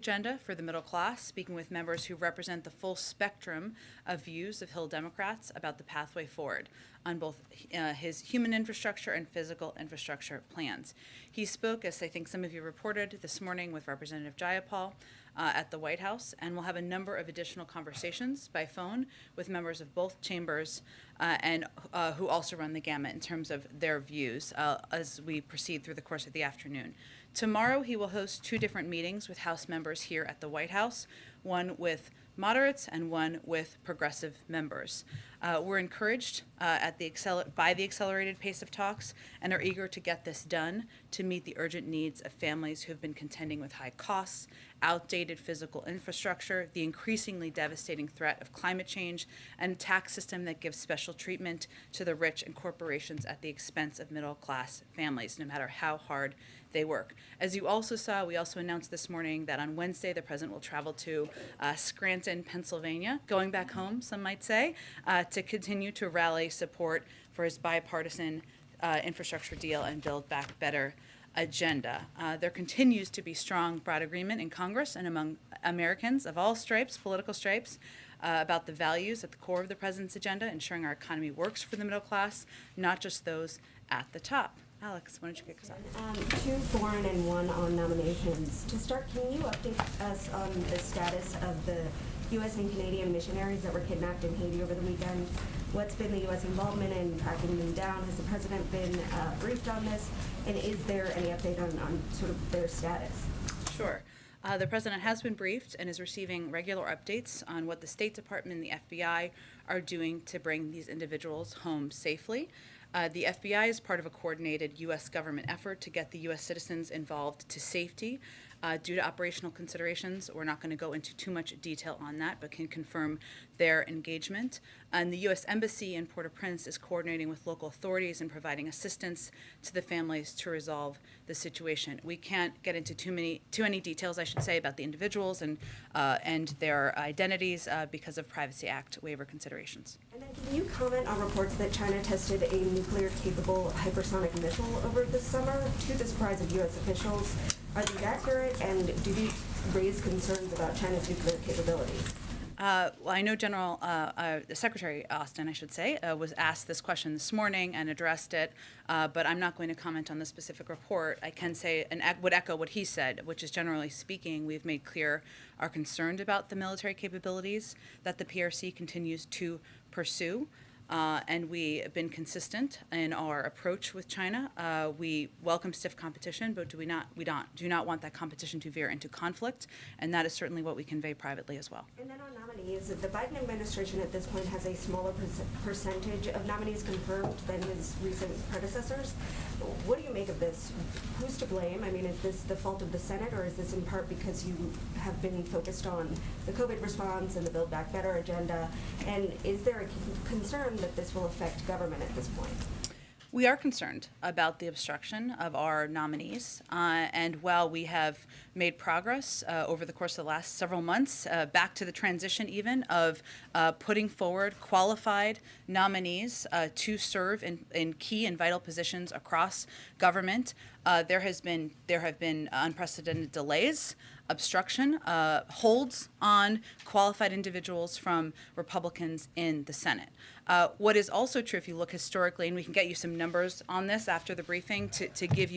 Agenda for the middle class, speaking with members who represent the full spectrum of views of Hill Democrats about the pathway forward on both his human infrastructure and physical infrastructure plans. He spoke, as I think some of you reported this morning, with Representative Jayapal at the White House, and we'll have a number of additional conversations by phone with members of both chambers and who also run the gamut in terms of their views as we proceed through the course of the afternoon. Tomorrow, he will host two different meetings with House members here at the White House, one with moderates and one with progressive members. We're encouraged by the accelerated pace of talks and are eager to get this done to meet the urgent needs of families who have been contending with high costs, outdated physical infrastructure, the increasingly devastating threat of climate change, and a tax system that gives special treatment to the rich and corporations at the expense of middle-class families, no matter how hard they work. As you also saw, we also announced this morning that on Wednesday, the president will travel to Scranton, Pennsylvania, going back home, some might say, to continue to rally support for his bipartisan infrastructure deal and Build Back Better agenda. There continues to be strong, broad agreement in Congress and among Americans of all stripes, political stripes, about the values at the core of the president's agenda, ensuring our economy works for the middle class, not just those at the top. Alex, why don't you kick us off? Two foreign and one on nominations. To start, can you update us on the status of the U.S. and Canadian missionaries that were kidnapped in Haiti over the weekend? What's been the U.S. involvement in tracking them down? Has the president been briefed on this? And is there any update on sort of their status? Sure. The president has been briefed and is receiving regular updates on what the State Department and the FBI are doing to bring these individuals home safely. The FBI is part of a coordinated U.S. government effort to get the U.S. citizens involved to safety. Due to operational considerations, we're not going to go into too much detail on that, but can confirm their engagement. And the U.S. Embassy in Port-au-Prince is coordinating with local authorities and providing assistance to the families to resolve the situation. We can't get into too many details, I should say, about the individuals and their identities because of Privacy Act waiver considerations. And then can you comment on reports that China tested a nuclear-capable hypersonic missile over the summer to the surprise of U.S. officials? Are these accurate, and do these raise concerns about China's nuclear capabilities? Well, I know Secretary Austin, I should say, was asked this question this morning and addressed it, but I'm not going to comment on the specific report. I can say and would echo what he said, which is generally speaking, we've made clear our concern about the military capabilities that the PRC continues to pursue. And we have been consistent in our approach with China. We welcome stiff competition, but we do not want that competition to veer into conflict, and that is certainly what we convey privately as well. And then on nominees, the Biden administration at this point has a smaller percentage of nominees confirmed than his recent predecessors. What do you make of this? Who's to blame? I mean, is this the fault of the Senate, or is this in part because you have been focused on the COVID response and the Build Back Better agenda? And is there a concern that this will affect government at this point? We are concerned about the obstruction of our nominees, and while we have made progress over the course of the last several months, back to the transition even of putting forward qualified nominees to serve in key and vital positions across government, there have been unprecedented delays, obstruction, holds on qualified individuals from Republicans in the Senate. What is also true, if you look historically, and we can get you some numbers on this after the briefing to give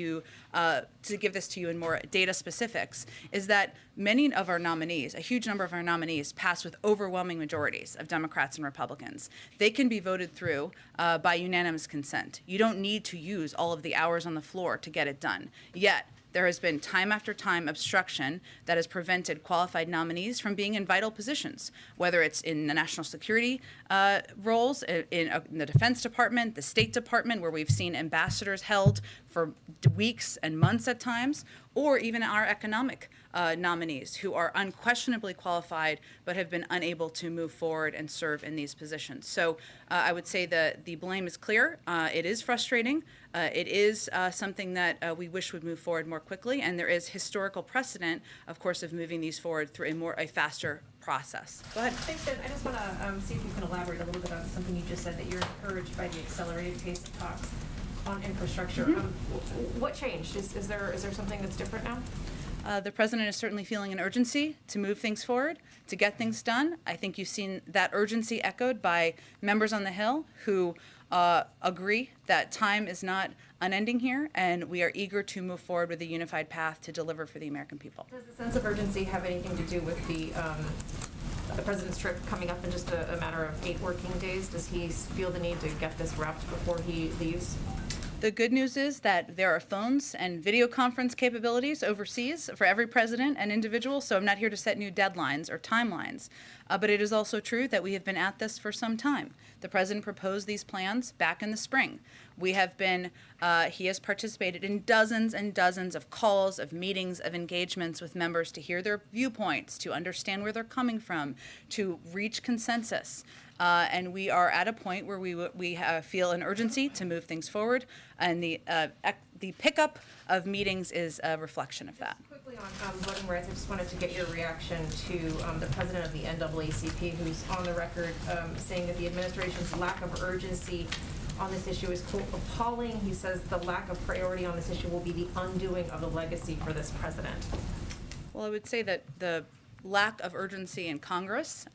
this to you in more data specifics, is that many of our nominees, a huge number of our nominees, pass with overwhelming majorities of Democrats and Republicans. They can be voted through by unanimous consent. You don't need to use all of the hours on the floor to get it done. Yet, there has been time after time obstruction that has prevented qualified nominees from being in vital positions, whether it's in the national security roles, in the Defense Department, the State Department, where we've seen ambassadors held for weeks and months at times, or even our economic nominees who are unquestionably qualified but have been unable to move forward and serve in these positions. So I would say that the blame is clear. It is frustrating. It is something that we wish would move forward more quickly, and there is historical precedent, of course, of moving these forward through a faster process. Go ahead. Thanks, Jen. I just want to see if you can elaborate a little bit on something you just said, that you're encouraged by the accelerated pace of talks on infrastructure. What changed? Is there something that's different now? The president is certainly feeling an urgency to move things forward, to get things done. I think you've seen that urgency echoed by members on the Hill who agree that time is not unending here, and we are eager to move forward with a unified path to deliver for the American people. Does the sense of urgency have anything to do with the president's trip coming up in just a matter of 8 working days? Does he feel the need to get this wrapped before he leaves? The good news is that there are phones and video conference capabilities overseas for every president and individual, so I'm not here to set new deadlines or timelines. But it is also true that we have been at this for some time. The president proposed these plans back in the spring. We have been, he has participated in dozens and dozens of calls, of meetings, of engagements with members to hear their viewpoints, to understand where they're coming from, to reach consensus. And we are at a point where we feel an urgency to move things forward, and the pickup of meetings is a reflection of that. Just quickly on voting rights, I just wanted to get your reaction to the president of the NAACP, who's on the record saying that the administration's lack of urgency on this issue is quote, appalling. He says the lack of priority on this issue will be the undoing of the legacy for this president. Well, I would say that the lack of urgency in Congress,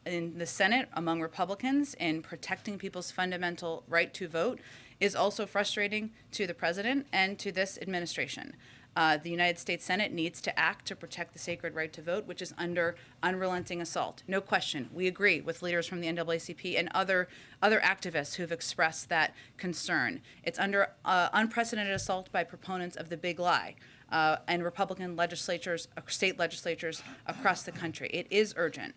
in the Senate, among Republicans, in protecting people's fundamental right to vote is also frustrating to the president and to this administration. The United States Senate needs to act to protect the sacred right to vote, which is under unrelenting assault. No question. We agree with leaders from the NAACP and other activists who have expressed that concern. It's under unprecedented assault by proponents of the big lie. And Republican legislatures, state legislatures across the country. It is urgent.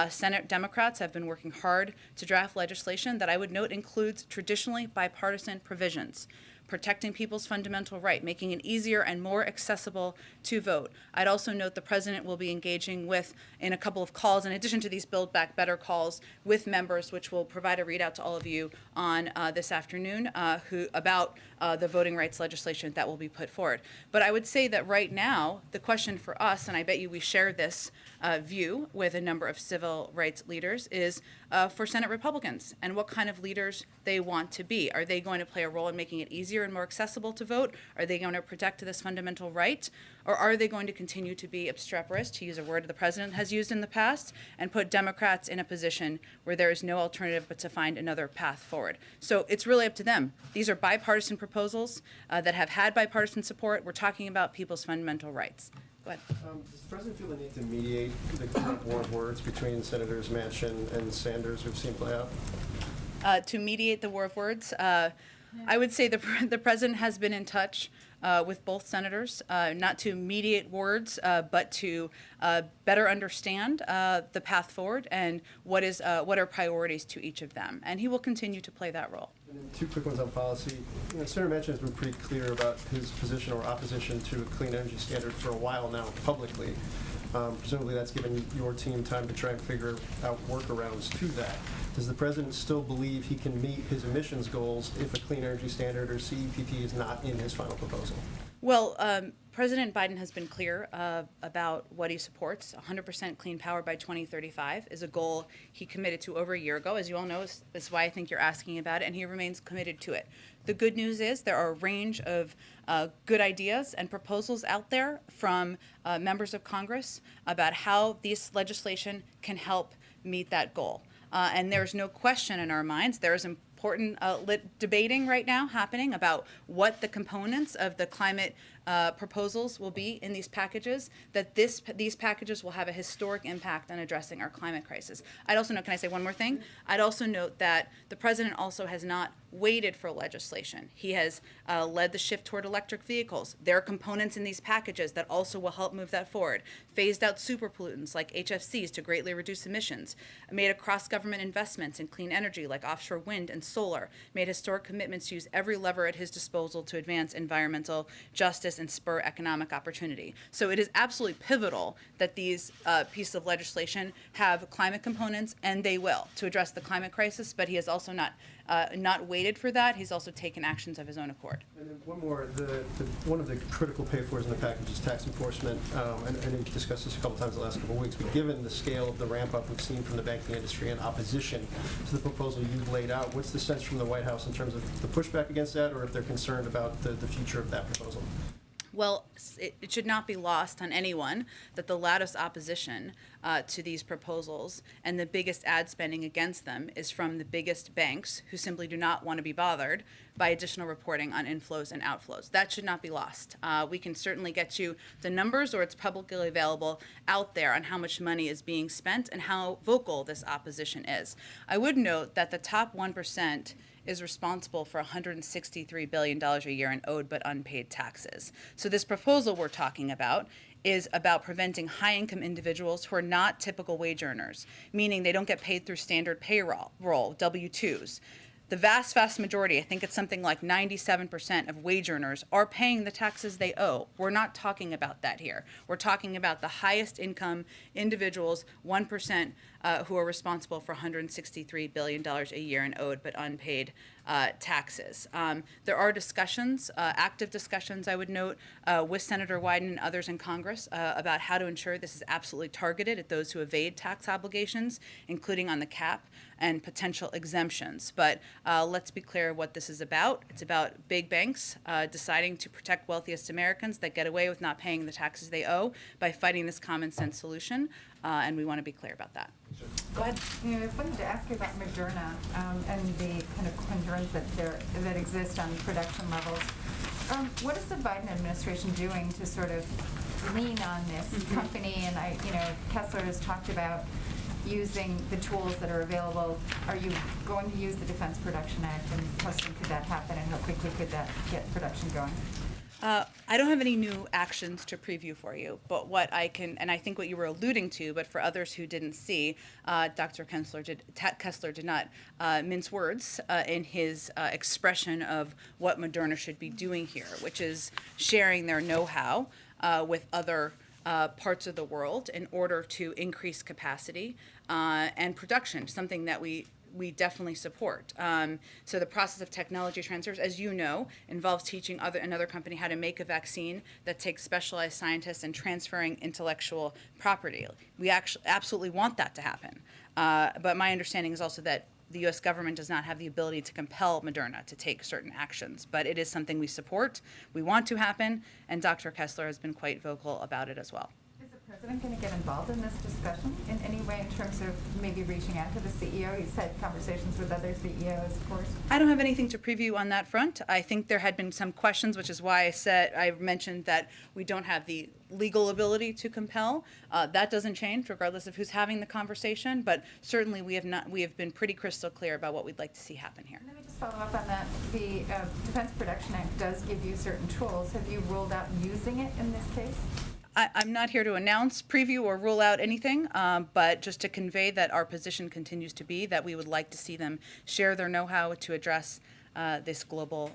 Senate Democrats have been working hard to draft legislation that I would note includes traditionally bipartisan provisions, protecting people's fundamental right, making it easier and more accessible to vote. I'd also note the president will be engaging in a couple of calls, in addition to these Build Back Better calls, with members, which will provide a readout to all of you on this afternoon about the voting rights legislation that will be put forward. But I would say that right now, the question for us, and I bet you we share this view with a number of civil rights leaders, is for Senate Republicans and what kind of leaders they want to be. Are they going to play a role in making it easier and more accessible to vote? Are they going to protect this fundamental right? Or are they going to continue to be obstreperous, to use a word the president has used in the past, and put Democrats in a position where there is no alternative but to find another path forward? So it's really up to them. These are bipartisan proposals that have had bipartisan support. We're talking about people's fundamental rights. Go ahead. Does the president feel the need to mediate the current war of words between Senators Manchin and Sanders we've seen play out? To mediate the war of words, I would say the president has been in touch with both senators, not to mediate words, but to better understand the path forward and what are priorities to each of them. And he will continue to play that role. And then 2 quick ones on policy. Senator Manchin has been pretty clear about his position or opposition to a clean energy standard for a while now publicly. Presumably that's given your team time to try and figure out workarounds to that. Does the president still believe he can meet his emissions goals if a clean energy standard or CEPP is not in his final proposal? Well, President Biden has been clear about what he supports. 100% clean power by 2035 is a goal he committed to over a year ago. As you all know, that's why I think you're asking about it, and he remains committed to it. The good news is there are a range of good ideas and proposals out there from members of Congress about how this legislation can help meet that goal. And there's no question in our minds. There's important debating right now happening about what the components of the climate proposals will be in these packages, that these packages will have a historic impact on addressing our climate crisis. I'd also note, can I say one more thing? I'd also note that the president also has not waited for legislation. He has led the shift toward electric vehicles. There are components in these packages that also will help move that forward. Phased out super pollutants like HFCs to greatly reduce emissions. Made across government investments in clean energy like offshore wind and solar. Made historic commitments to use every lever at his disposal to advance environmental justice and spur economic opportunity. So it is absolutely pivotal that these pieces of legislation have climate components, and they will, to address the climate crisis, but he has also not waited for that. He's also taken actions of his own accord. And then one more, one of the critical pay-fors in the package is tax enforcement. And we've discussed this a couple times the last couple of weeks, but given the scale of the ramp-up we've seen from the banking industry in opposition to the proposal you've laid out, what's the sense from the White House in terms of the pushback against that, or if they're concerned about the future of that proposal? Well, it should not be lost on anyone that the loudest opposition to these proposals and the biggest ad spending against them is from the biggest banks who simply do not want to be bothered by additional reporting on inflows and outflows. That should not be lost. We can certainly get you the numbers, or it's publicly available out there on how much money is being spent and how vocal this opposition is. I would note that the top 1% is responsible for $163 billion a year in owed but unpaid taxes. So this proposal we're talking about is about preventing high-income individuals who are not typical wage earners, meaning they don't get paid through standard payroll, W-2s. The vast majority, I think it's something like 97% of wage earners are paying the taxes they owe. We're not talking about that here. We're talking about the highest income individuals, 1%, who are responsible for $163 billion a year in owed but unpaid taxes. There are discussions, active discussions, I would note, with Senator Wyden and others in Congress about how to ensure this is absolutely targeted at those who evade tax obligations, including on the cap and potential exemptions. But let's be clear what this is about. It's about big banks deciding to protect wealthiest Americans that get away with not paying the taxes they owe by fighting this common sense solution, and we want to be clear about that. Go ahead. You know, I wanted to ask you about Moderna and the kind of concerns that exist on production levels. What is the Biden administration doing to sort of lean on this company? And Kessler has talked about using the tools that are available. Are you going to use the Defense Production Act, and how soon could that happen, and how quickly could that get production going? I don't have any new actions to preview for you, but what I can, and I think what you were alluding to, but for others who didn't see, Dr. Kessler did not mince words in his expression of what Moderna should be doing here, which is sharing their know-how with other parts of the world in order to increase capacity and production, something that we definitely support. So the process of technology transfers, as you know, involves teaching another company how to make a vaccine that takes specialized scientists and transferring intellectual property. We actually absolutely want that to happen. But my understanding is also that the U.S. government does not have the ability to compel Moderna to take certain actions, but it is something we support, we want to happen, and Dr. Kessler has been quite vocal about it as well. Is the president going to get involved in this discussion in any way in terms of maybe reaching out to the CEO? He's had conversations with other CEOs, of course. I don't have anything to preview on that front. I think there had been some questions, which is why I mentioned that we don't have the legal ability to compel. That doesn't change regardless of who's having the conversation, but certainly we have been pretty crystal clear about what we'd like to see happen here. Let me just follow up on that. The Defense Production Act does give you certain tools. Have you ruled out using it in this case? I'm not here to announce, preview, or rule out anything, but just to convey that our position continues to be that we would like to see them share their know-how to address this global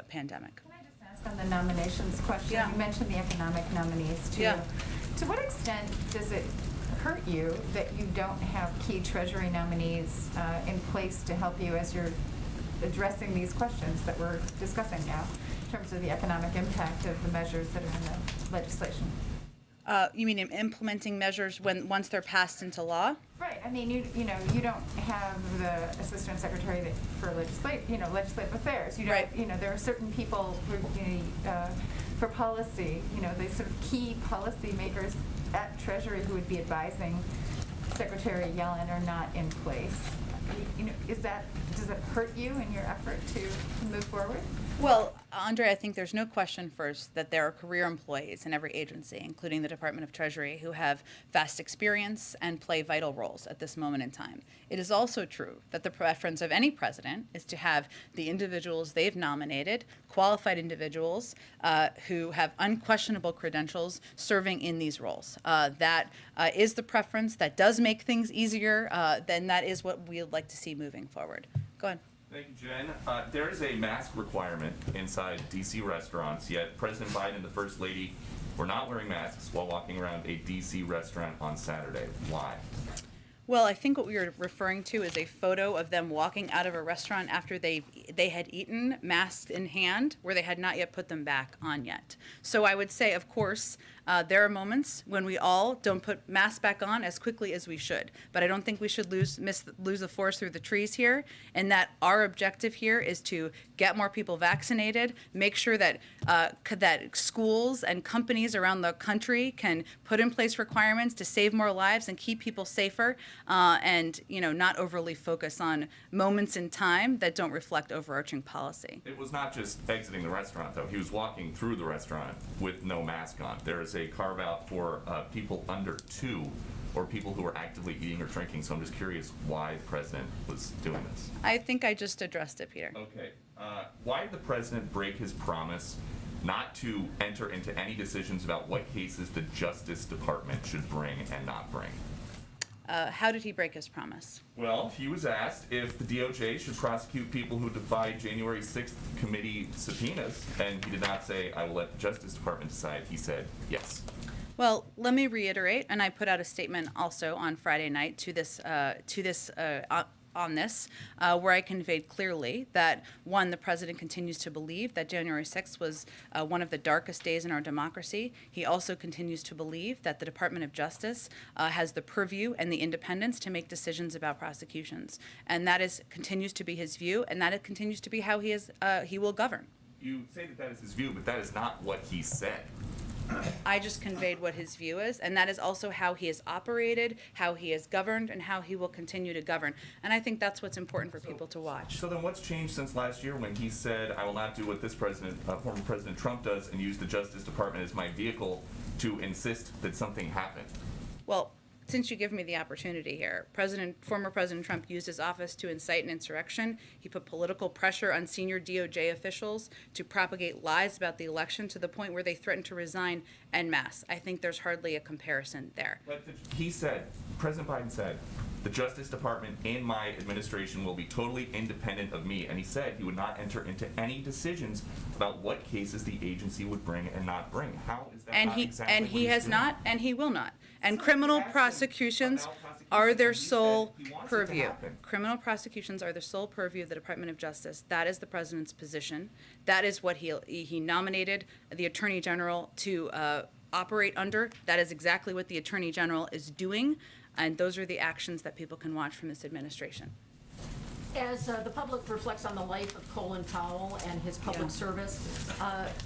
pandemic. Can I just ask on the nominations question? Yeah. You mentioned the economic nominees, too. Yeah. To what extent does it hurt you that you don't have key Treasury nominees in place to help you as you're addressing these questions that we're discussing now in terms of the economic impact of the measures that are in the legislation? You mean in implementing measures once they're passed into law? Right. I mean, you don't have the assistant secretary for legislative affairs. You don't. Right. There are certain people who, for policy. The sort of key policy makers at Treasury who would be advising Secretary Yellen are not in place. Does it hurt you in your effort to move forward? Well, Andre, I think there's no question first that there are career employees in every agency, including the Department of Treasury, who have vast experience and play vital roles at this moment in time. It is also true that the preference of any president is to have the individuals they've nominated, qualified individuals who have unquestionable credentials serving in these roles. That is the preference. That does make things easier. Then that is what we would like to see moving forward. Go ahead. Thank you, Jen. There is a mask requirement inside D.C. restaurants, yet President Biden and the First Lady were not wearing masks while walking around a D.C. restaurant on Saturday. Why? Well, I think what we were referring to is a photo of them walking out of a restaurant after they had eaten, masks in hand, where they had not yet put them back on yet. So I would say, of course, There are moments when we all don't put masks back on as quickly as we should, but I don't think we should lose the forest through the trees here, and that our objective here is to get more people vaccinated, make sure that that schools and companies around the country can put in place requirements to save more lives and keep people safer, and not overly focus on moments in time that don't reflect overarching policy. It was not just exiting the restaurant, though. He was walking through the restaurant with no mask on. There is a carve-out for people under 2 or people who are actively eating or drinking, so I'm just curious why the president was doing this. I think I just addressed it, Peter. Okay. Why did the president break his promise not to enter into any decisions about what cases the Justice Department should bring and not bring? How did he break his promise? Well, he was asked if the DOJ should prosecute people who defied January 6th committee subpoenas, and he did not say, I will let the Justice Department decide. He said, yes. Well, let me reiterate, and I put out a statement also on Friday night on this, where I conveyed clearly that, one, the president continues to believe that January 6th was one of the darkest days in our democracy. He also continues to believe that the Department of Justice has the purview and the independence to make decisions about prosecutions. And that continues to be his view, and that continues to be how he will govern. You say that is his view, but that is not what he said. I just conveyed what his view is, and that is also how he has operated, how he has governed, and how he will continue to govern. And I think that's what's important for people to watch. So then what's changed since last year when he said, I will not do what this president, former President Trump does, and use the Justice Department as my vehicle to insist that something happened? Well, since you give me the opportunity here, former President Trump used his office to incite an insurrection. He put political pressure on senior DOJ officials to propagate lies about the election to the point where they threatened to resign en masse. I think there's hardly a comparison there. But President Biden said, the Justice Department in my administration will be totally independent of me. And he said he would not enter into any decisions about what cases the agency would bring and not bring. How is that not exactly and what he he's has doing? not, and he will not. And So criminal he asked him prosecutions about prosecutions, are their and he said sole he wants it to purview. happen. Criminal prosecutions are the sole purview of the Department of Justice. That is the president's position. That is what he nominated the Attorney General to operate under. That is exactly what the Attorney General is doing, and those are the actions that people can watch from this administration. As the public reflects on the life of Colin Powell and his public Yeah. service,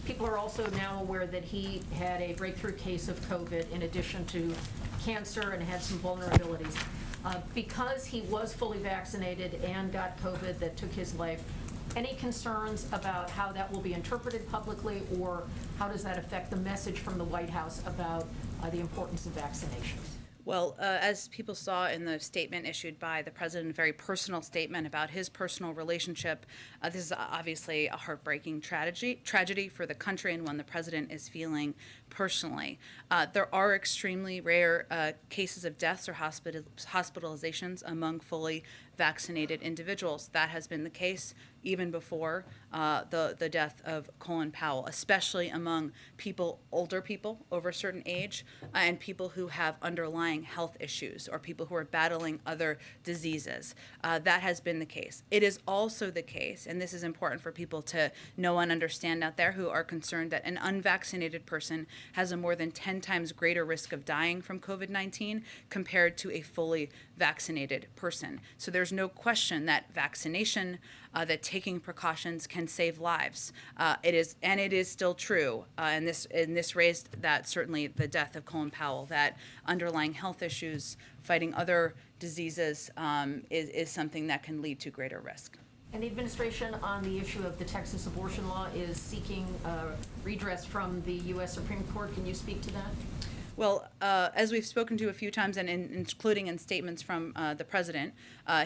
people are also now aware that he had a breakthrough case of COVID in addition to cancer and had some vulnerabilities. Because he was fully vaccinated and got COVID that took his life, any concerns about how that will be interpreted publicly, or how does that affect the message from the White House about the importance of vaccinations? Well, as people saw in the statement issued by the president, a very personal statement about his personal relationship, this is obviously a heartbreaking tragedy for the country, and one the president is feeling personally. There are extremely rare cases of deaths or hospitalizations among fully vaccinated individuals. That has been the case even before the death of Colin Powell, especially among older people over a certain age, and people who have underlying health issues or people who are battling other diseases. That has been the case. It is also the case, and this is important for people to know and understand out there who are concerned, that an unvaccinated person has a more than 10 times greater risk of dying from COVID-19 compared to a fully vaccinated person. So there's no question that vaccination, that taking precautions can save lives. It is still true, and this raised that, certainly the death of Colin Powell, that underlying health issues, fighting other diseases, is something that can lead to greater risk. And the administration on the issue of the Texas abortion law is seeking redress from the U.S. Supreme Court. Can you speak to that? Well, as we've spoken to a few times, and including in statements from the president,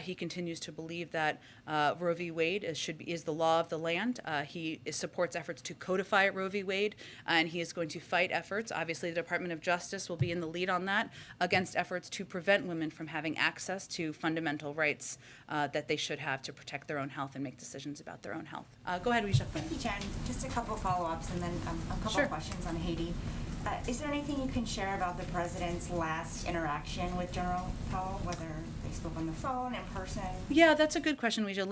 he continues to believe that Roe v. Wade is the law of the land. He supports efforts to codify Roe v. Wade, and he is going to fight efforts. Obviously, the Department of Justice will be in the lead on that, against efforts to prevent women from having access to fundamental rights that they should have to protect their own health and make decisions about their own health. Go ahead, Risha. Thank you, Jen. Just a couple follow-ups and then a couple Sure. of questions on Haiti. Is there anything you can share about the president's last interaction with General Powell, whether they spoke on the phone, in person? Yeah, that's a good question, Risha.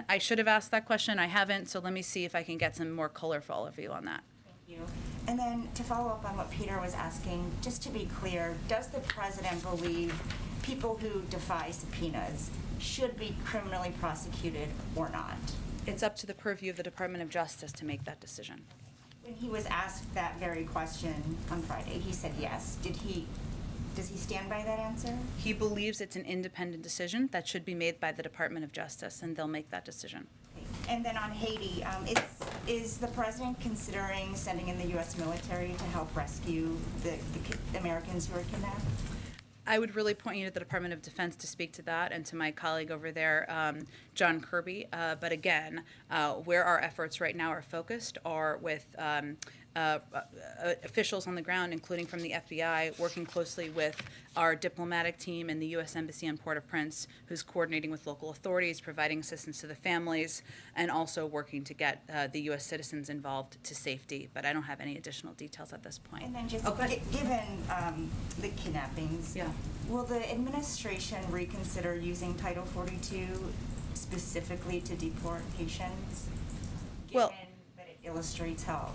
I should have asked that question. I haven't, so let me see if I can get some more color for all of you on that. Thank you. And then to follow up on what Peter was asking, just to be clear, does the president believe people who defy subpoenas should be criminally prosecuted or not? It's up to the purview of the Department of Justice to make that decision. When he was asked that very question on Friday, he said yes. Does he stand by that answer? He believes it's an independent decision that should be made by the Department of Justice, and they'll make that decision. And then on Haiti, is the president considering sending in the U.S. military to help rescue the Americans who were kidnapped? I would really point you to the Department of Defense to speak to that, and to my colleague over there, John Kirby. But again, where our efforts right now are focused are with officials on the ground, including from the FBI, working closely with our diplomatic team and the U.S. Embassy in Port-au-Prince, who's coordinating with local authorities, providing assistance to the families, and also working to get the U.S. citizens involved to safety. But I don't have any additional details at this point. And then just Okay. given the kidnappings, Yeah. will the administration reconsider using Title 42 specifically to deport Haitians? Well- Given that it illustrates how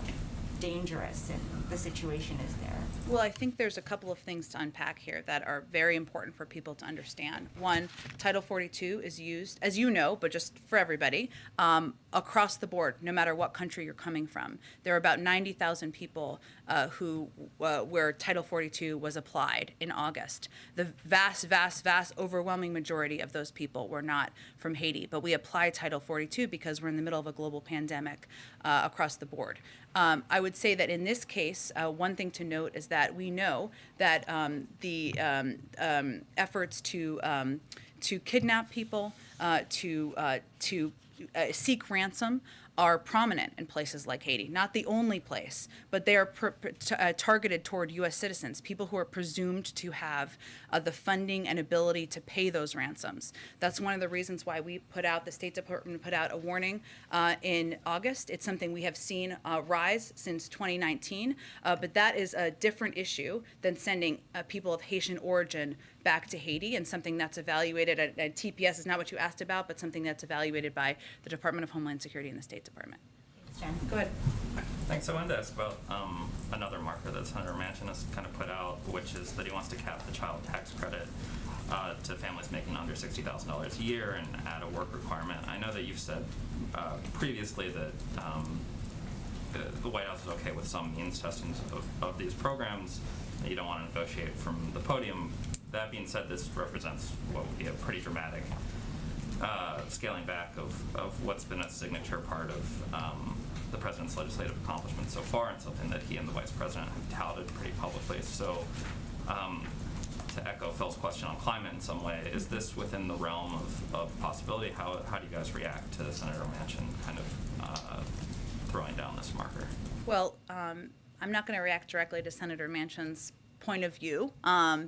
dangerous the situation is there. Well, I think there's a couple of things to unpack here that are very important for people to understand. One, Title 42 is used, as you know, but just for everybody, across the board, no matter what country you're coming from. There are about 90,000 people where Title 42 was applied in August. The vast, vast, vast overwhelming majority of those people were not from Haiti, but we applied Title 42 because we're in the middle of a global pandemic across the board. I would say that in this case, one thing to note is that we know that the efforts to kidnap people, to seek ransom, are prominent in places like Haiti. Not the only place, but they are targeted toward U.S. citizens, people who are presumed to have the funding and ability to pay those ransoms. That's one of the reasons why we put out, the State Department put out a warning in August. It's something we have seen rise since 2019, but that is a different issue than sending people of Haitian origin back to Haiti, and something that's evaluated at TPS is not what you asked about, but something that's evaluated by the Department of Homeland Security and the State Department. Thanks, Jen. Go ahead. Thanks. I wanted to ask about another marker that Senator Manchin has kind of put out, which is that he wants to cap the child tax credit to families making under $60,000 a year and add a work requirement. I know that you've said previously that the White House is okay with some means testing of these programs, that you don't want to negotiate from the podium. That being said, this represents what would be a pretty dramatic scaling back of what's been a signature part of the president's legislative accomplishments so far, and something that he and the vice president have touted pretty publicly. So to echo Phil's question on climate in some way, is this within the realm of possibility? How do you guys react to Senator Manchin kind of throwing down this marker? Well, I'm not going to react directly to Senator Manchin's point of view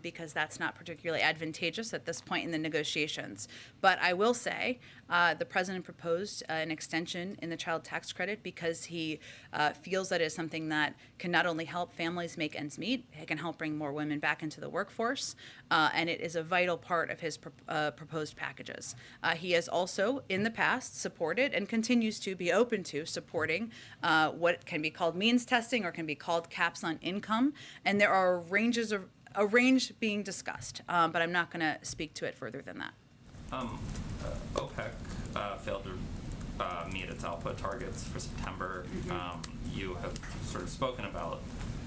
because that's not particularly advantageous at this point in the negotiations. But I will say the president proposed an extension in the child tax credit because he feels that it is something that can not only help families make ends meet, it can help bring more women back into the workforce, and it is a vital part of his proposed packages. He has also, in the past, supported and continues to be open to supporting what can be called means testing or can be called caps on income, and there are a range being discussed, but I'm not going to speak to it further than that. OPEC failed to meet its output targets for September. You have sort of spoken about,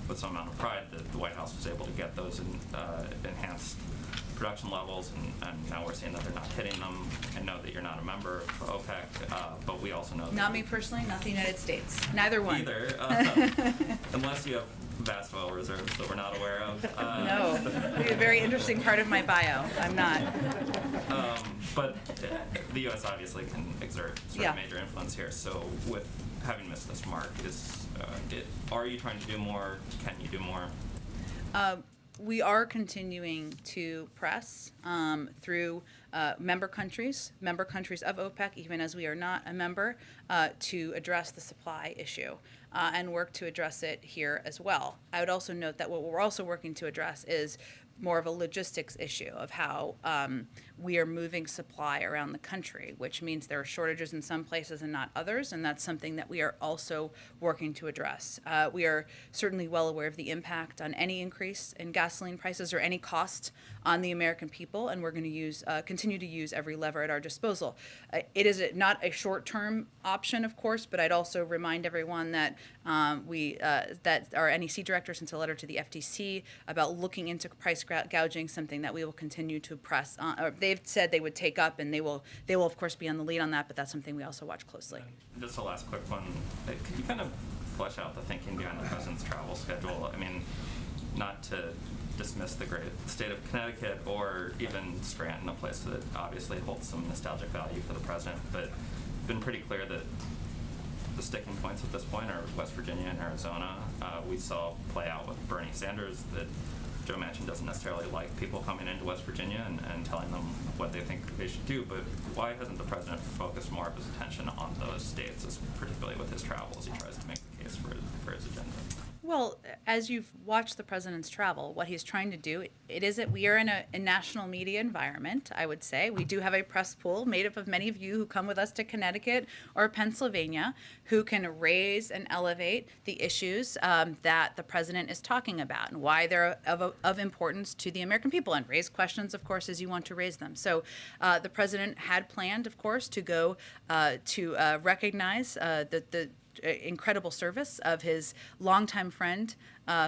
with some amount of pride, that the White House was able to get those enhanced production levels, and now we're seeing that they're not hitting them. I know that you're not a member of OPEC, but we also know that... Not me personally, not the United States. Neither one. Either, unless you have vast oil reserves that we're not aware of. No, it'd be a very interesting part of my bio. I'm not. But the U.S. obviously can exert sort of major influence here. So with having missed this mark, are you trying to do more? Can you do more? We are continuing to press through member countries of OPEC, even as we are not a member, to address the supply issue and work to address it here as well. I would also note that what we're also working to address is more of a logistics issue of how we are moving supply around the country, which means there are shortages in some places and not others, and that's something that we are also working to address. We are certainly well aware of the impact on any increase in gasoline prices or any cost on the American people, and we're going to continue to use every lever at our disposal. It is not a short-term option, of course, but I'd also remind everyone that that our NEC director sent a letter to the FTC about looking into price gouging, something that we will continue to press on. Or they've said they would take up, and they will of course be on the lead on that. But that's something we also watch closely. Just a last quick one. Could you kind of flesh out the thinking behind the president's travel schedule? I mean, not to dismiss the great state of Connecticut or even Scranton, a place that obviously holds some nostalgic value for the president, but it's been pretty clear that the sticking points at this point are West Virginia and Arizona. We saw play out with Bernie Sanders that Joe Manchin doesn't necessarily like people coming into West Virginia and telling them what they think they should do, but why hasn't the president focused more of his attention on those states, particularly with his travels? He tries to make the case for his agenda. Well, as you've watched the president's travel, what he's trying to do, we are in a national media environment, I would say. We do have a press pool made up of many of you who come with us to Connecticut or Pennsylvania who can raise and elevate the issues that the president is talking about and why they're of importance to the American people, and raise questions, of course, as you want to raise them. So the president had planned, of course, to go to recognize the incredible service of his longtime friend,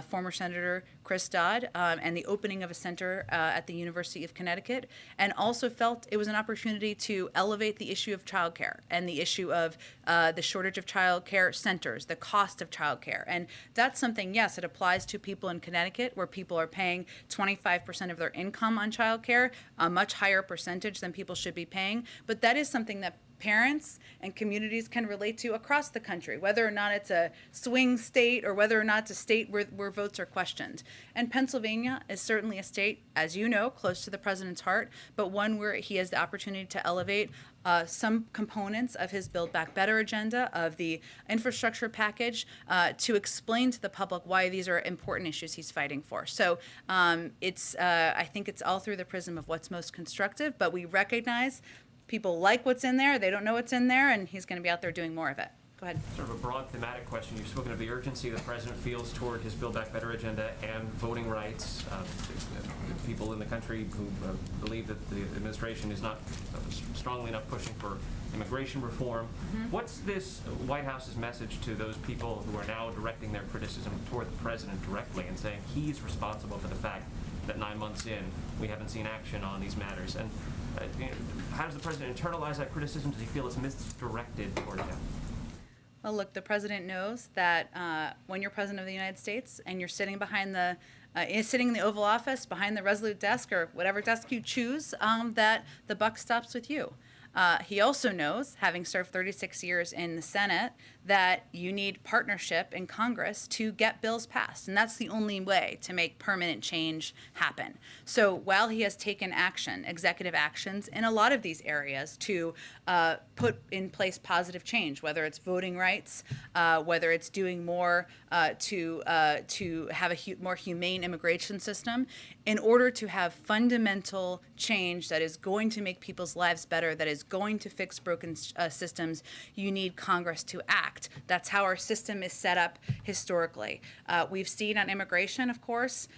former Senator Chris Dodd, and the opening of a center at the University of Connecticut, and also felt it was an opportunity to elevate the issue of childcare and the issue of the shortage of childcare centers, the cost of childcare. And that's something, yes, it applies to people in Connecticut where people are paying 25% of their income on childcare, a much higher percentage than people should be paying, but that is something that parents and communities can relate to across the country, whether or not it's a swing state or whether or not it's a state where votes are questioned. And Pennsylvania is certainly a state, as you know, close to the president's heart, but one where he has the opportunity to elevate some components of his Build Back Better agenda, of the infrastructure package, to explain to the public why these are important issues he's fighting for. So I think it's all through the prism of what's most constructive, but we recognize people like what's in there, they don't know what's in there, and he's going to be out there doing more of it. Go ahead. Sort of a broad thematic question. You've spoken of the urgency the president feels toward his Build Back Better agenda and voting rights. People in the country who believe that the administration is not strongly enough pushing for immigration reform. Mm-hmm. What's this White House's message to those people who are now directing their criticism toward the president directly and saying he's responsible for the fact that 9 months in we haven't seen action on these matters? And how does the president internalize that criticism? Does he feel it's misdirected toward him? Well, look, the president knows that when you're president of the United States and you're sitting sitting in the Oval Office behind the Resolute desk or whatever desk you choose, that the buck stops with you. He also knows, having served 36 years in the Senate, that you need partnership in Congress to get bills passed. And that's the only way to make permanent change happen. So while he has taken action, executive actions, in a lot of these areas to put in place positive change, whether it's voting rights, whether it's doing more to have a more humane immigration system, in order to have fundamental change that is going to make people's lives better, that is going to fix broken systems, you need Congress to act. That's how our system is set up historically. We've seen on immigration, of course,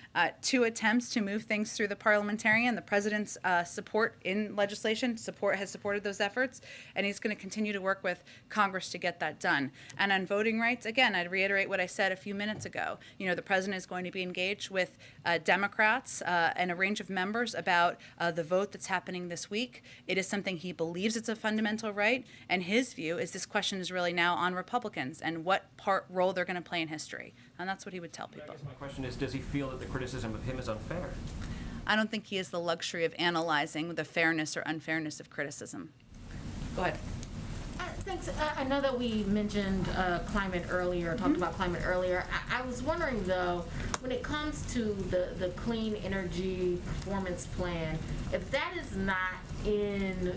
2 attempts to move things through the parliamentarian. The president's support in legislation has supported those efforts, and he's going to continue to work with Congress to get that done. And on voting rights, again, I'd reiterate what I said a few minutes ago. The president is going to be engaged with Democrats and a range of members about the vote that's happening this week. It is something he believes it's a fundamental right, and his view is this question is really now on Republicans and what role they're going to play in history. And that's what he would tell people. I guess my question is, does he feel that the criticism of him is unfair? I don't think he has the luxury of analyzing the fairness or unfairness of criticism. Go ahead. Thanks. I know that we mentioned climate earlier, talked about climate earlier. I was wondering, though, when it comes to the clean energy performance plan, if that is not in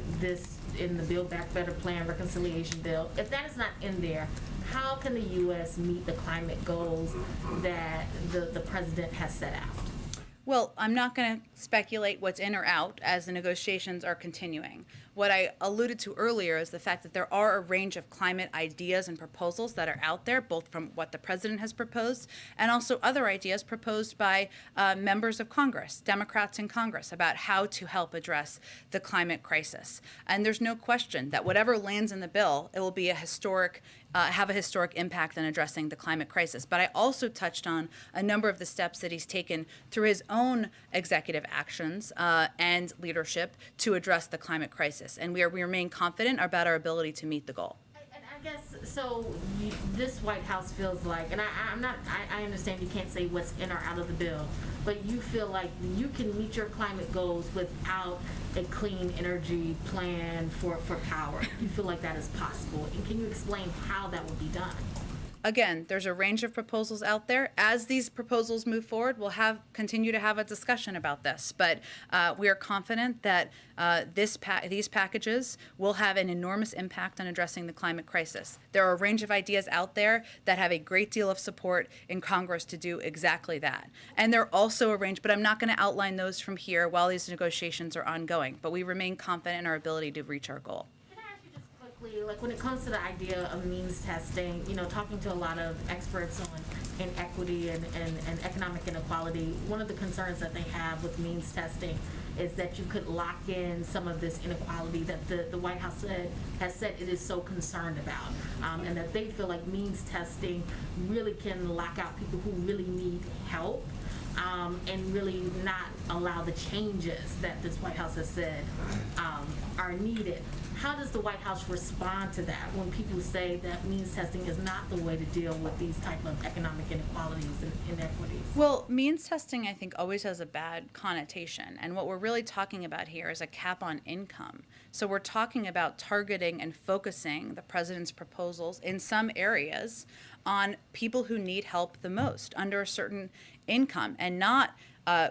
the Build Back Better plan, reconciliation bill, if that is not in there, how can the U.S. meet the climate goals that the president has set out? Well, I'm not going to speculate what's in or out as the negotiations are continuing. What I alluded to earlier is the fact that there are a range of climate ideas and proposals that are out there, both from what the president has proposed and also other ideas proposed by members of Congress, Democrats in Congress, about how to help address the climate crisis. And there's no question that whatever lands in the bill, it will be have a historic impact on addressing the climate crisis. But I also touched on a number of the steps that he's taken through his own executive actions and leadership to address the climate crisis. And we remain confident about our ability to meet the goal. And I guess, so this White House feels like, and I understand you can't say what's in or out of the bill, but you feel like you can meet your climate goals without a clean energy plan for power. You feel like that is possible. And can you explain how that would be done? Again, there's a range of proposals out there. As these proposals move forward, we'll continue to have a discussion about this. But we are confident that these packages will have an enormous impact on addressing the climate crisis. There are a range of ideas out there that have a great deal of support in Congress to do exactly that. And there are also a range, but I'm not going to outline those from here while these negotiations are ongoing. But we remain confident in our ability to reach our goal. Like when it comes to the idea of means testing, talking to a lot of experts on inequity and economic inequality, one of the concerns that they have with means testing is that you could lock in some of this inequality that the White House has said it is so concerned about, and that they feel like means testing really can lock out people who really need help. And really not allow the changes that this White House has said are needed. How does the White House respond to that when people say that means testing is not the way to deal with these type of economic inequalities and inequities? Well, means testing, I think, always has a bad connotation. And what we're really talking about here is a cap on income. So we're talking about targeting and focusing the president's proposals in some areas on people who need help the most under a certain income, and not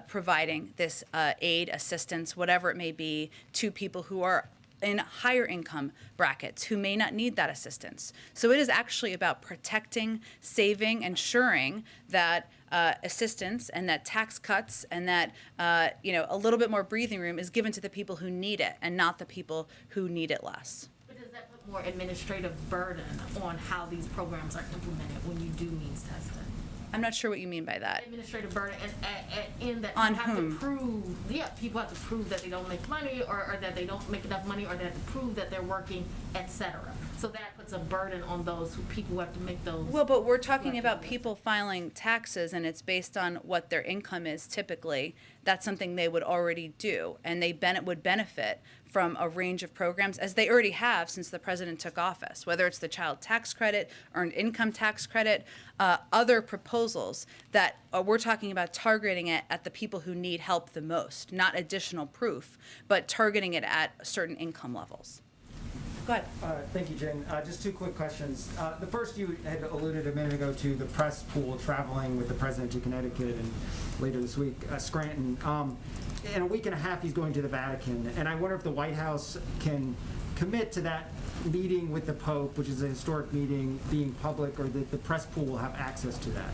providing this aid, assistance, whatever it may be, to people who are in higher income brackets who may not need that assistance. So it is actually about protecting, saving, ensuring that assistance and that tax cuts and that a little bit more breathing room is given to the people who need it and not the people who need it less. But does that put more administrative burden on how these programs are implemented when you do means testing? I'm not sure what you mean by that. Administrative burden in that On you have whom? to prove, people have to prove that they don't make money or that they don't make enough money, or they have to prove that they're working, etc. So that puts a burden on those people who have to make those. Well, but we're talking about people filing taxes, and it's based on what their income is typically. That's something they would already do, and they would benefit from a range of programs, as they already have since the president took office, whether it's the child tax credit, earned income tax credit, other proposals that we're talking about targeting it at the people who need help the most, not additional proof, but targeting it at certain income levels. Go ahead. Thank you, Jen. Just two quick questions. The first, you had alluded a minute ago to the press pool traveling with the president to Connecticut and later this week, Scranton. In a week and a half, he's going to the Vatican. And I wonder if the White House can commit to that meeting with the Pope, which is a historic meeting, being public, or that the press pool will have access to that.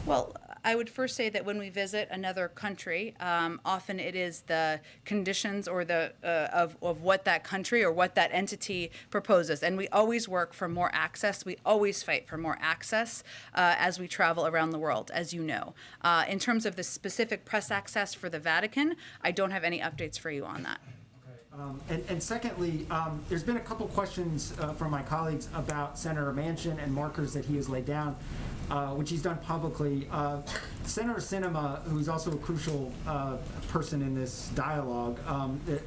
Well, I would first say that when we visit another country, often it is the conditions or the of what that country or what that entity proposes. And we always work for more access. We always fight for more access as we travel around the world, as you know. In terms of the specific press access for the Vatican, I don't have any updates for you on that. And secondly, there's been a couple questions from my colleagues about Senator Manchin and markers that he has laid down, which he's done publicly. Senator Sinema, who's also a crucial person in this dialogue,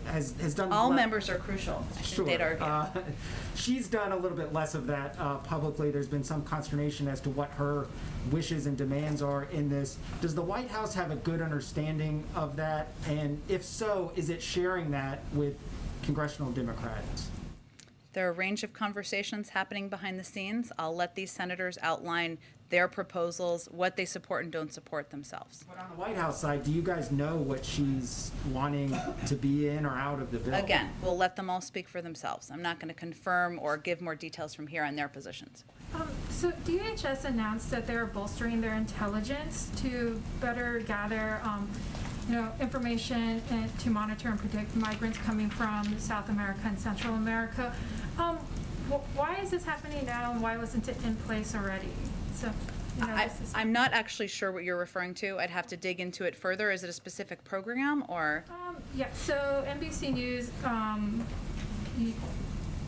has done... All members are crucial. Sure. They'd argue. She's done a little bit less of that publicly. There's been some consternation as to what her wishes and demands are in this. Does the White House have a good understanding of that? And if so, is it sharing that with congressional Democrats? There are a range of conversations happening behind the scenes. I'll let these senators outline their proposals, what they support and don't support themselves. But on the White House side, do you guys know what she's wanting to be in or out of the bill? Again, we'll let them all speak for themselves. I'm not going to confirm or give more details from here on their positions. So DHS announced that they're bolstering their intelligence to better gather information and to monitor and predict migrants coming from South America and Central America. Why is this happening now, and why wasn't it in place already? So, this is. I'm not actually sure what you're referring to. I'd have to dig into it further. Is it a specific program or? Yeah, so NBC News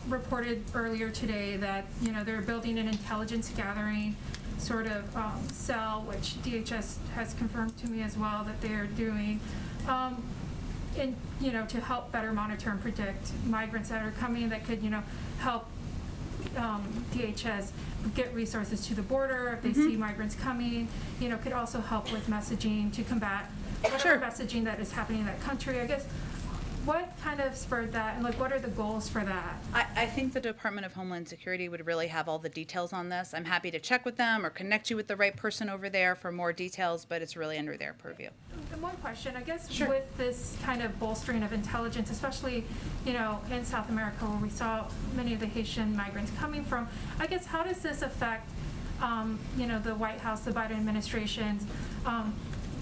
reported earlier today that, they're building an intelligence gathering sort of cell, which DHS has confirmed to me as well that they are doing, to help better monitor and predict migrants that are coming, that could, help DHS get resources to the border if they see migrants coming, could also help with messaging to combat whatever messaging that is happening in that country. I guess, what kind of spurred that, and what are the goals for that? I think the Department of Homeland Security would really have all the details on this. I'm happy to check with them or connect you with the right person over there for more details, but it's really under their purview. And one question, I guess, with this kind of bolstering of intelligence, especially, in South America where we saw many of the Haitian migrants coming from, I guess, how does this affect, the White House, the Biden administration's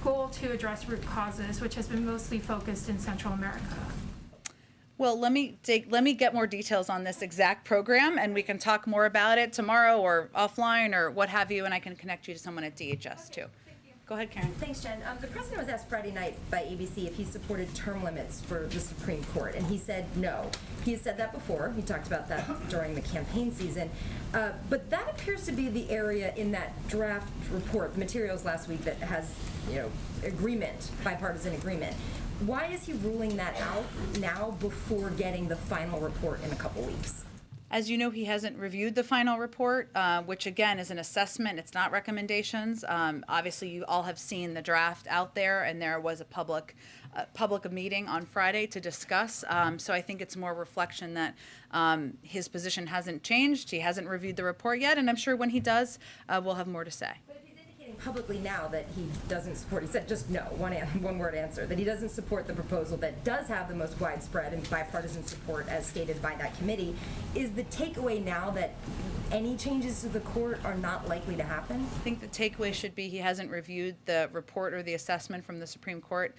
goal to address root causes, which has been mostly focused in Central America? Well, let me get more details on this exact program, and we can talk more about it tomorrow or offline or what have you, and I can connect you to someone at DHS too. Go ahead, Karen. Thanks, Jen. The president was asked Friday night by ABC if he supported term limits for the Supreme Court, and he said no. He has said that before. He talked about that during the campaign season. But that appears to be the area in that draft report, the materials last week, that has, agreement, bipartisan agreement. Why is he ruling that out now before getting the final report in a couple weeks? As you know, he hasn't reviewed the final report, which again is an assessment. It's not recommendations. Obviously, you all have seen the draft out there, and there was a public meeting on Friday to discuss. So I think it's more reflection that his position hasn't changed. He hasn't reviewed the report yet, and I'm sure when he does, we'll have more to say. Publicly now that he doesn't support, he said just no, one word answer, that he doesn't support the proposal that does have the most widespread and bipartisan support as stated by that committee. Is the takeaway now that any changes to the court are not likely to happen? I think the takeaway should be he hasn't reviewed the report or the assessment from the Supreme Court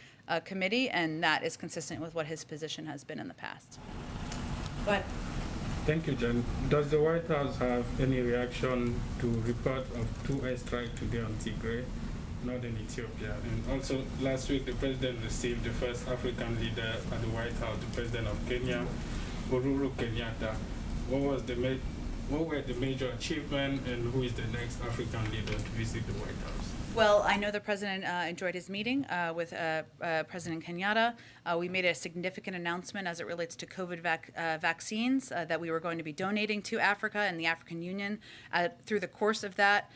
committee, and that is consistent with what his position has been in the past. Go ahead. Thank you, Jen. Does the White House have any reaction to report of 2 airstrikes today on Tigray, northern Ethiopia? And also, last week, the president received the first African leader at the White House, the president of Kenya, Uhuru Kenyatta. What were the major achievements, and who is the next African leader to visit the White House? Well, I know the president enjoyed his meeting with President Kenyatta. We made a significant announcement as it relates to COVID vaccines that we were going to be donating to Africa and the African Union through the course of that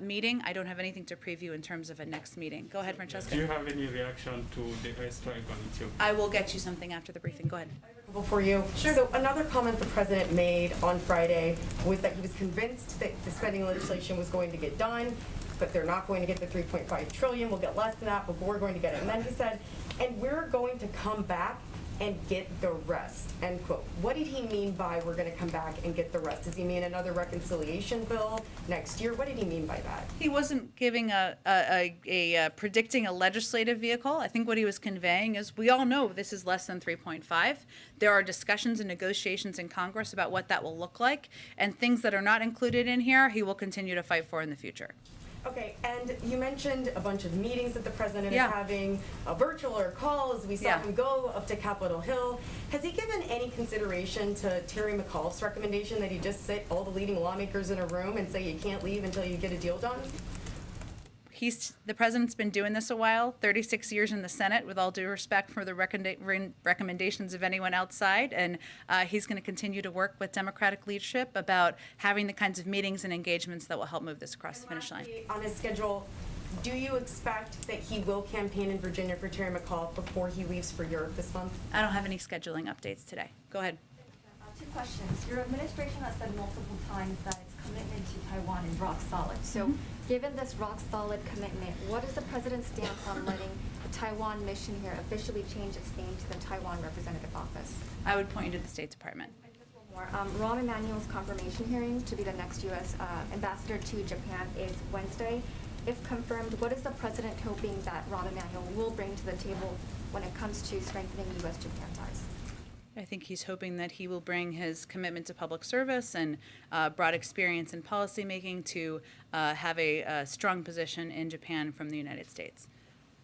meeting. I don't have anything to preview in terms of a next meeting. Go ahead, Francesca. Do you have any reaction to the airstrike on Ethiopia? I will get you something after the briefing. Go ahead. For you. Sure. So another comment the president made on Friday was that he was convinced that the spending legislation was going to get done, but they're not going to get the 3.5 trillion. We'll get less than that, but we're going to get it. And then he said, and we're going to come back and get the rest, end quote. What did he mean by we're going to come back and get the rest? Does he mean another reconciliation bill next year? What did he mean by that? He wasn't giving predicting a legislative vehicle. I think what he was conveying is we all know this is less than 3.5. There are discussions and negotiations in Congress about what that will look like, and things that are not included in here, he will continue to fight for in the future. Okay, and you mentioned a bunch of meetings that the president is having, virtual or calls. We saw him go up to Capitol Hill. Has he given any consideration to Terry McAuliffe's recommendation that he just sit all the leading lawmakers in a room and say you can't leave until you get a deal done? The president's been doing this a while, 36 years in the Senate, with all due respect for the recommendations of anyone outside, and he's going to continue to work with Democratic leadership about having the kinds of meetings and engagements that will help move this across the finish line. On his schedule, do you expect that he will campaign in Virginia for Terry McAuliffe before he leaves for Europe this month? I don't have any scheduling updates today. Go ahead. 2 questions. Your administration has said multiple times that its commitment to Taiwan is rock solid. So given this rock solid commitment, what is the president's stance on letting the Taiwan mission here officially change its name to the Taiwan Representative Office? I would point you to the State Department. More. Rahm Emanuel's confirmation hearing to be the next U.S. ambassador to Japan is Wednesday. If confirmed, what is the president hoping that Rahm Emanuel will bring to the table when it comes to strengthening U.S.-Japan ties? I think he's hoping that he will bring his commitment to public service and broad experience in policymaking to have a strong position in Japan from the United States.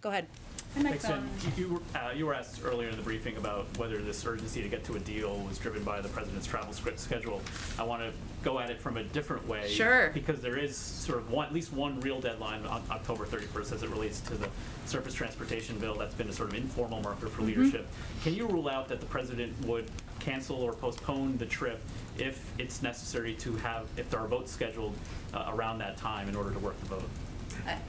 Go ahead. Thanks, Jen. You were asked earlier in the briefing about whether this urgency to get to a deal was driven by the president's travel schedule. I want to go at it from a different way. Sure. Because there is sort of at least one real deadline on October 31st as it relates to the surface transportation bill. That's been a sort of informal marker for leadership. Can you rule out that the president would cancel or postpone the trip if it's necessary to have, if there are votes scheduled around that time in order to work the vote?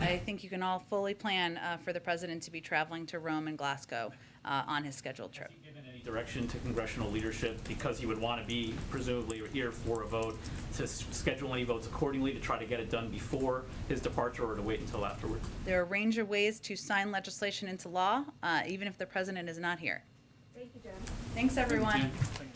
I think you can all fully plan for the president to be traveling to Rome and Glasgow on his scheduled trip. Has he given any direction to congressional leadership, because he would want to be presumably here for a vote, to schedule any votes accordingly to try to get it done before his departure or to wait until afterward? There are a range of ways to sign legislation into law, even if the president is not here. Thank you, Jen. Thanks, everyone. Thank you.